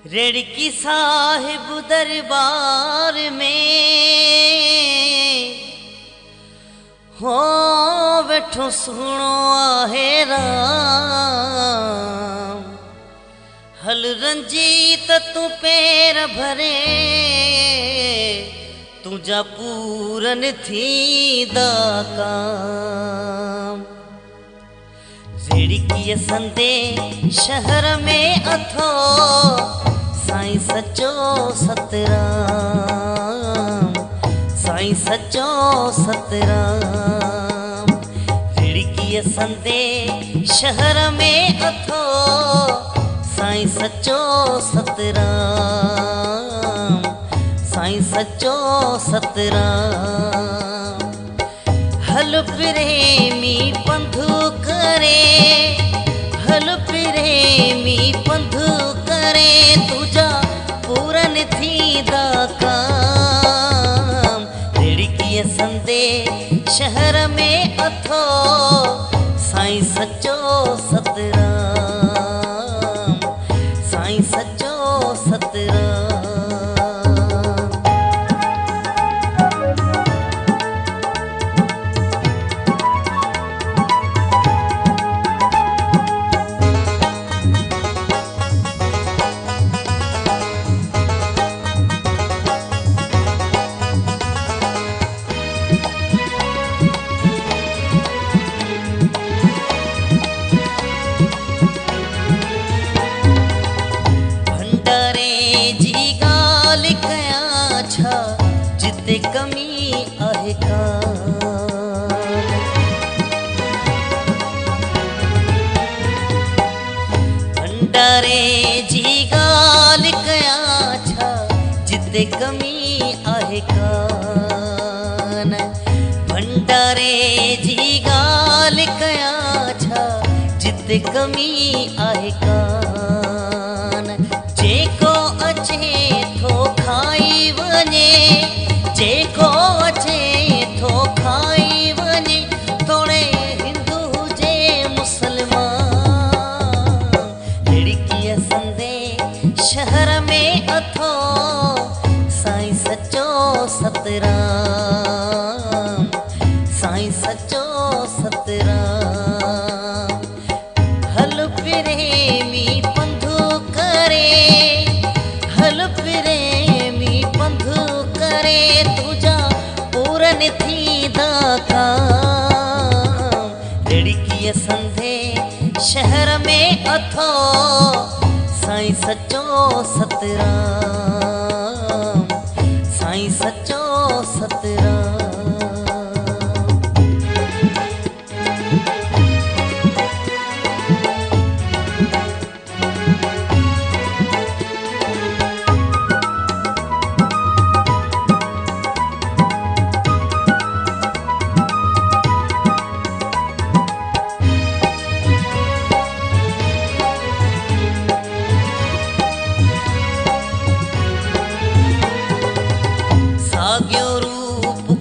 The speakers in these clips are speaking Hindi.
रेड़की साहिब दरबार में हो बैठो सुनो आहे राम। हल रंजीत तू पैर भरे तुझा पूरन थी काम। रेड़की संदे शहर में अथो साईं सचो सतराम, साईं सचो सतराम। रेड़की संदे शहर में अथो साईं सचो सतराम, साईं सचो सतराम। हल प्रेमी पंधु करे, हल प्रेमी पंधु करे तुझा पूरन थी काम। रेड़की संदे शहर में अथो साईं सचो सतराम, साईं सचो सतराम। जिते कमी आहे कान। भंडारे जी गाल कयां छा जिते कमी आहे कान। भंडारे जी गाल कयां छा जिते कमी आहे कान। जेको अचे थो खाई वञे, जेको अचे थो खाई वञे तोड़े हिंदू हुजे मुसलमान। रेड़की संदे शहर में अथो साईं सचो सतराम, साईं सचो सतराम। हल प्रेमी पंधु करे, हल प्रेमी पंधु करे तुझा पूरन थी काम। रेड़की संदे शहर में अथो साईं सचो सतराम, साईं सचो सतराम।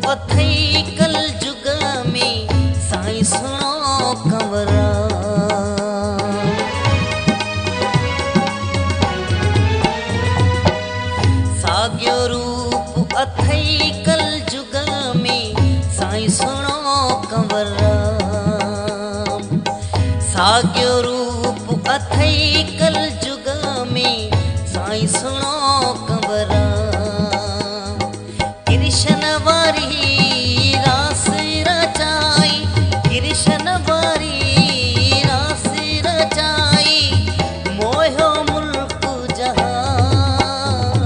अथई कल जुग में साईं सुनो कंवरा। साग्यो रूप अथई कल जुग में साईं सुनो कंवरा। साग्यो रूप अथई कल जुग में साईं सुनो कंवरा। कृष्ण वारी रास रचाई, कृष्ण वारी रास रचाई मोहो मुल्क जहान।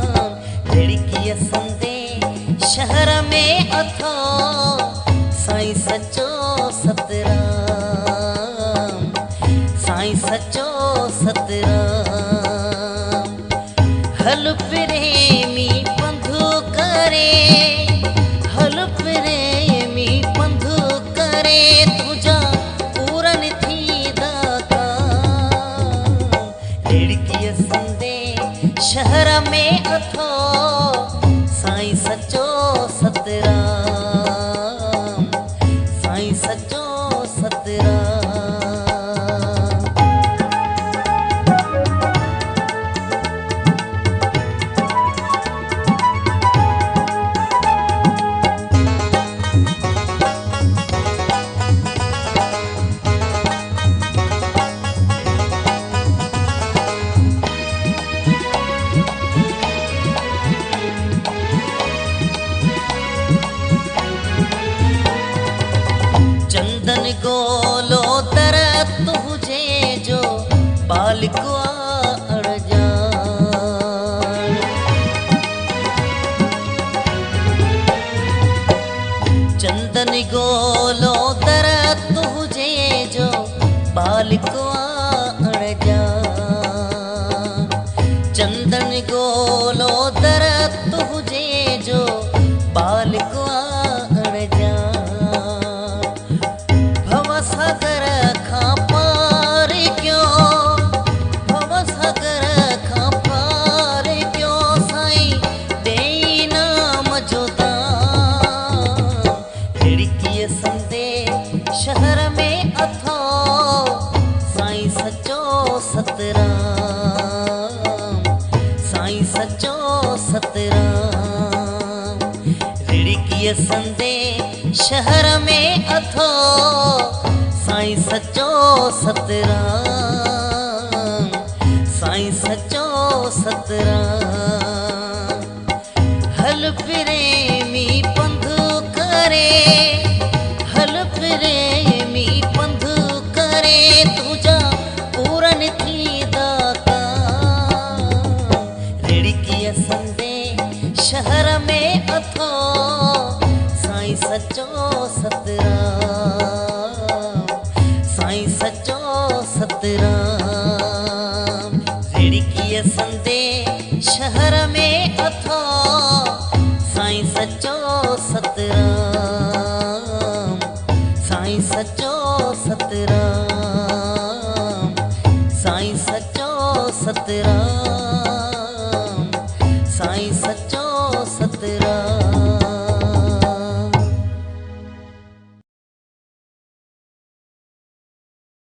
रेड़की संदे शहर में अथो साईं सचो सतराम, साईं सचो सतराम। हल प्रेमी पंधु करे, हल प्रेमी पंधु करे तुझा पूरन थी काम। रेड़की संदे शहर में अथो साईं सचो सतराम, बालिकवा अड़जान। चंदन गोलो दर तुझे जो बालिकवा अड़जान। चंदन गोलो दर तुझे जो बालिकवा अड़जान। भवसागर खां पार क्यों, भवसागर खां पार क्यों साईं देई नाम जो दान। रिड़कीअ संदे शहर में अथो साईं सचो सतराम, साईं सचो सतराम। रिड़कीअ संदे शहर में अथो साईं सचो सतराम, साईं सचो सतराम। हल प्रेमी पंधु करे, हल प्रेमी पंधु करे तुझा पूरन थी दातां। रिड़कीअ संदे शहर में अथो साईं सचो सतराम, साईं सचो सतराम। रिड़कीअ संदे शहर में अथो साईं सचो सतराम, साईं सचो सतराम, साईं सचो सतराम।